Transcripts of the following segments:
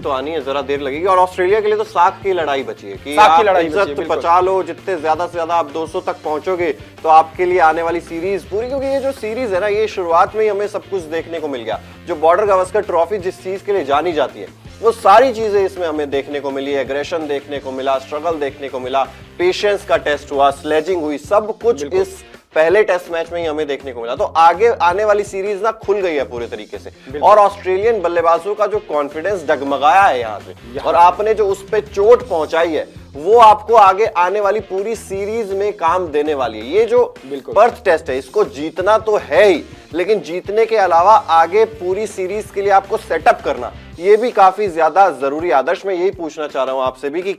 तो आनी है, जरा देर लगेगी। और ऑस्ट्रेलिया के लिए तो साख की लड़ाई बची है कि आप इज्जत बचा लो, जितने ज्यादा से ज्यादा आप 200 तक पहुंचोगे तो आपके लिए आने वाली सीरीज पूरी, क्योंकि ये जो सीरीज है ना, ये शुरुआत में ही हमें सब कुछ देखने को मिल गया। जो बॉर्डर गावस्कर ट्रॉफी जिस चीज के लिए जानी जाती है, वो सारी चीजें इसमें हमें देखने को मिली। एग्रेशन देखने को मिला, स्ट्रगल देखने को मिला, पेशेंस का टेस्ट हुआ, स्लेजिंग हुई, सब कुछ इस पहले टेस्ट मैच में ही हमें देखने को मिला। तो आगे आने वाली सीरीज ना खुल गई है पूरे तरीके से, और ऑस्ट्रेलियन बल्लेबाजों का जो कॉन्फिडेंस डगमगाया है यहाँ पे, और आपने जो उस पे चोट पहुंचाई है, वो आपको आगे आने वाली पूरी सीरीज में काम देने वाली है। ये जो पर्थ टेस्ट है, इसको जीतना तो है ही, लेकिन जीतने के अलावा आगे पूरी सीरीज के लिए आपको सेटअप करना, ये भी काफी ज्यादा जरूरी। आदर्श मैं यही पूछना चाह रहा हूं आपसे भी कि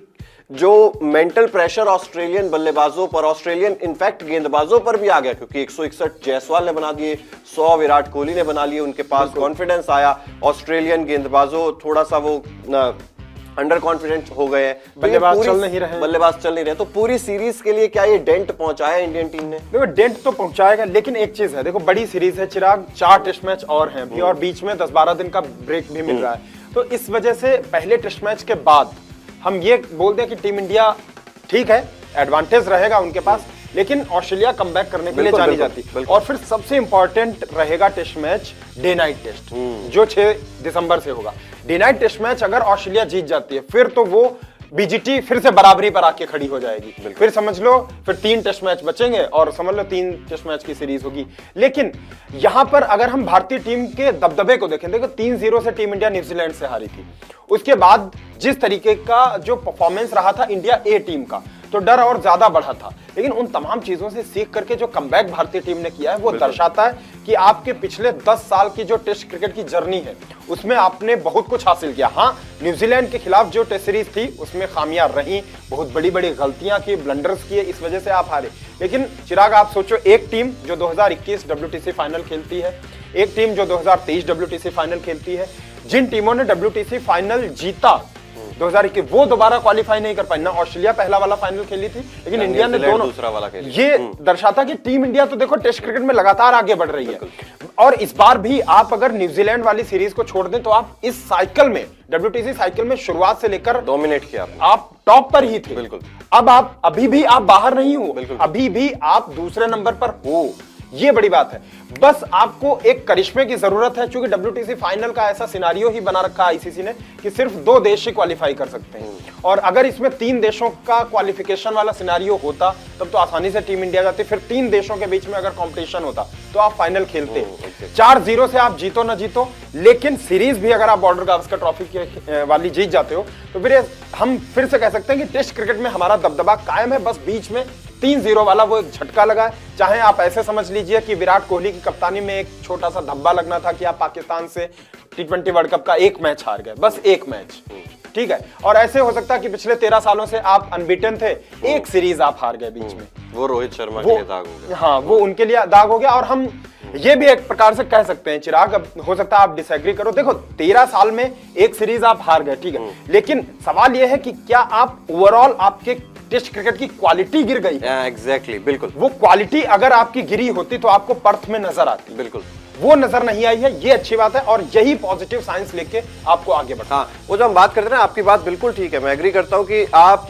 जो मेंटल प्रेशर ऑस्ट्रेलियन बल्लेबाजों पर, ऑस्ट्रेलियन इनफैक्ट गेंदबाजों पर भी आ गया, क्योंकि 161 जायसवाल ने बना दिए, 100 विराट कोहली ने बना लिए, उनके पास कॉन्फिडेंस आया। ऑस्ट्रेलियन गेंदबाजों थोड़ा सा वो अंडर कॉन्फिडेंट हो गए, बल्लेबाज चल नहीं रहे, तो पूरी सीरीज के लिए क्या ये डेंट पहुंचाया इंडियन टीम ने? देखो डेंट तो पहुंचाएगा, लेकिन एक चीज है, देखो बड़ी सीरीज है चिराग, 4 टेस्ट मैच और हैं भी, और बीच में 10-12 दिन का ब्रेक भी मिल रहा है। तो इस वजह से पहले टेस्ट मैच के बाद हम ये बोल दें कि टीम इंडिया ठीक है, एडवांटेज रहेगा उनके पास, लेकिन ऑस्ट्रेलिया कमबैक करने के लिए जानी जाती। और फिर सबसे इंपॉर्टेंट रहेगा test match, day night test, जो 6 दिसंबर से होगा। डे नाइट टेस्ट मैच अगर ऑस्ट्रेलिया जीत जाती है, फिर तो वो बीजीटी फिर से बराबरी पर आके खड़ी हो जाएगी। फिर समझ लो, फिर 3 टेस्ट मैच बचेंगे और समझ लो 3 टेस्ट मैच की सीरीज होगी। लेकिन यहां पर अगर हम भारतीय टीम के दबदबे को देखें, देखो 3-0 से टीम इंडिया न्यूजीलैंड से हारी थी। उसके बाद जिस तरीके का जो परफॉर्मेंस रहा था इंडिया ए टीम का, तो डर और ज्यादा बढ़ा था। लेकिन उन तमाम चीजों से सीख करके जो कमबैक भारतीय टीम ने किया है, वो दर्शाता है कि आपके पिछले 10 साल की जो टेस्ट क्रिकेट की जर्नी है, उसमें आपने बहुत कुछ हासिल किया। हाँ, न्यूजीलैंड के खिलाफ जो टेस्ट सीरीज थी, उसमें खामियां रही, बहुत बड़ी बड़ी गलतियां की, ब्लंडर्स किए, इस वजह से आप हारे। लेकिन चिराग, आप सोचो, एक टीम जो 2021 WTC फाइनल खेलती है, एक टीम जो 2023 WTC फाइनल खेलती है, जिन टीमों ने WTC फाइनल जीता 2021, वो दोबारा क्वालिफाई नहीं कर पाई ना। ऑस्ट्रेलिया पहला वाला फाइनल खेली थी, लेकिन इंडिया ने दोनों दूसरा वाला खेला। ये दर्शाता कि टीम इंडिया तो देखो टेस्ट क्रिकेट में लगातार आगे बढ़ रही है। और इस बार भी आप अगर न्यूजीलैंड वाली सीरीज को छोड़ दें, तो आप इस साइकिल में, WTC साइकिल में शुरुआत से लेकर डोमिनेट किया, आप टॉप पर ही थे। बिल्कुल। अब आप अभी भी आप बाहर नहीं हो, अभी भी आप दूसरे नंबर पर हो, ये बड़ी बात है। बस आपको एक करिश्मे की जरूरत है, क्योंकि WTC फाइनल का ऐसा सिनारियो ही बना रखा है ICC ने कि सिर्फ 2 देश ही क्वालिफाई कर सकते हैं। और अगर इसमें 3 देशों का क्वालिफिकेशन वाला सिनारियो होता, तब तो आसानी से टीम इंडिया जाती। फिर 3 देशों के बीच में अगर कंपटीशन होता, तो आप फाइनल खेलते। 4-0 से आप जीतो ना जीतो, लेकिन सीरीज भी अगर आप बॉर्डर गावस्कर ट्रॉफी वाली जीत जाते हो, तो फिर हम फिर से कह सकते हैं कि टेस्ट क्रिकेट में हमारा दबदबा कायम है। बस बीच में 3-0 वाला वो एक झटका लगा है। चाहे आप ऐसे समझ लीजिए कि विराट कोहली की कप्तानी में एक छोटा सा धब्बा लगना था कि आप पाकिस्तान से T20 वर्ल्ड कप का 1 मैच हार गए, बस 1 मैच, ठीक है। और ऐसे हो सकता है कि पिछले 13 सालों से आप अनबीटन थे, एक सीरीज आप हार गए बीच में, वो रोहित शर्मा के लिए दाग हो गया। हाँ, वो उनके लिए दाग हो गया। और हम ये भी एक प्रकार से कह सकते हैं चिराग, अब हो सकता है आप डिसएग्री करो, देखो 13 साल में एक सीरीज आप हार गए, ठीक है, लेकिन सवाल यह है कि क्या आप ओवरऑल आपके टेस्ट क्रिकेट की क्वालिटी गिर गई? एग्जैक्टली, बिल्कुल। वो क्वालिटी अगर आपकी गिरी होती तो आपको पर्थ में नजर आती। बिल्कुल, वो नजर नहीं आई है, ये अच्छी बात है, और यही पॉजिटिव साइंस लेके आपको आगे बढ़ना। हाँ, वो जो हम बात करते हैं ना, आपकी बात बिल्कुल ठीक है, मैं एग्री करता हूँ कि आप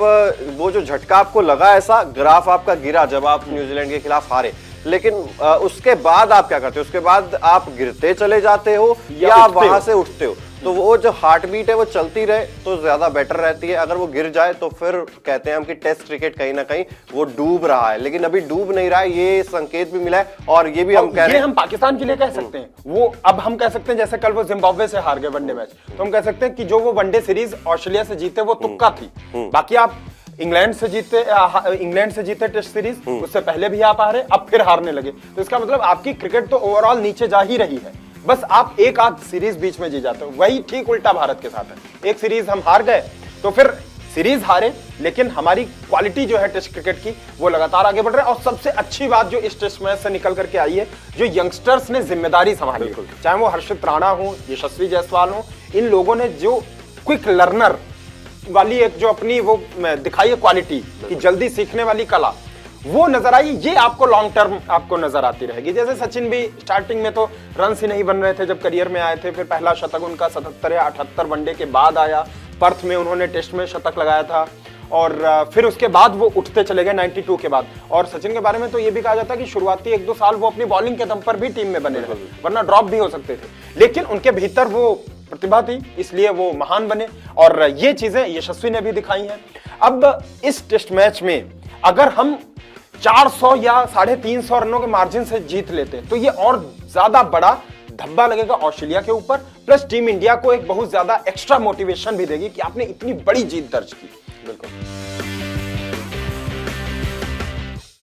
वो जो झटका आपको लगा, ऐसा ग्राफ आपका गिरा जब आप न्यूजीलैंड के खिलाफ हारे, लेकिन उसके बाद आप क्या करते हो? उसके बाद आप गिरते चले जाते हो या आप वहां से उठते हो? तो वो जो हार्ट बीट है वो चलती रहे तो ज्यादा बेटर रहती है। अगर वो गिर जाए तो फिर कहते हैं हम कि टेस्ट क्रिकेट कहीं ना कहीं वो डूब रहा है, लेकिन अभी डूब नहीं रहा है, ये संकेत भी मिला है। और ये भी हम कह रहे हैं, हम पाकिस्तान के लिए कह सकते हैं, वो अब हम कह सकते हैं जैसे कल वो जिम्बाब्वे से हार गए वनडे मैच, तो हम कह सकते हैं कि जो वो वनडे सीरीज ऑस्ट्रेलिया से जीते वो तुक्का थी। बाकी आप इंग्लैंड से जीते टेस्ट सीरीज, उससे पहले भी आप हारे, अब फिर हारने लगे, तो इसका मतलब आपकी क्रिकेट तो ओवरऑल नीचे जा ही रही है। बस आप एक आध सीरीज बीच में जीत जाते हो। वही ठीक उल्टा भारत के साथ है, एक सीरीज हम हार गए तो फिर सीरीज हारे, लेकिन हमारी क्वालिटी जो है टेस्ट क्रिकेट की वो लगातार आगे बढ़ रहा है। और सबसे अच्छी बात जो इस टेस्ट मैच से निकल करके आई है, जो यंगस्टर्स ने जिम्मेदारी संभाली, चाहे वो हर्षित राणा हो, यशस्वी जायसवाल हो, इन लोगों ने जो क्विक लर्नर वाली एक जो अपनी वो दिखाई है क्वालिटी की, जल्दी सीखने वाली कला, वो नजर आई, ये आपको लॉन्ग टर्म आपको नजर आती रहेगी। जैसे सचिन भी स्टार्टिंग में तो रन ही नहीं बन रहे थे जब करियर में आए थे, फिर पहला शतक उनका 77 या 78 वनडे के बाद आया, पर्थ में उन्होंने टेस्ट में शतक लगाया था और फिर उसके बाद वो उठते चले गए 92 के बाद। और सचिन के बारे में तो ये भी कहा जाता है कि शुरुआती 1-2 साल वो अपनी बॉलिंग के दम पर भी टीम में बने रहे, वरना ड्रॉप भी हो सकते थे, लेकिन उनके भीतर वो प्रतिभा थी, इसलिए वो महान बने और ये चीजें यशस्वी ने भी दिखाई हैं। अब इस टेस्ट मैच में अगर हम 400 या 350 रनों के मार्जिन से जीत लेते तो ये और ज्यादा बड़ा धब्बा लगेगा ऑस्ट्रेलिया के ऊपर, प्लस टीम इंडिया को एक बहुत ज्यादा एक्स्ट्रा मोटिवेशन भी देगी कि आपने इतनी बड़ी जीत दर्ज की। बिल्कुल।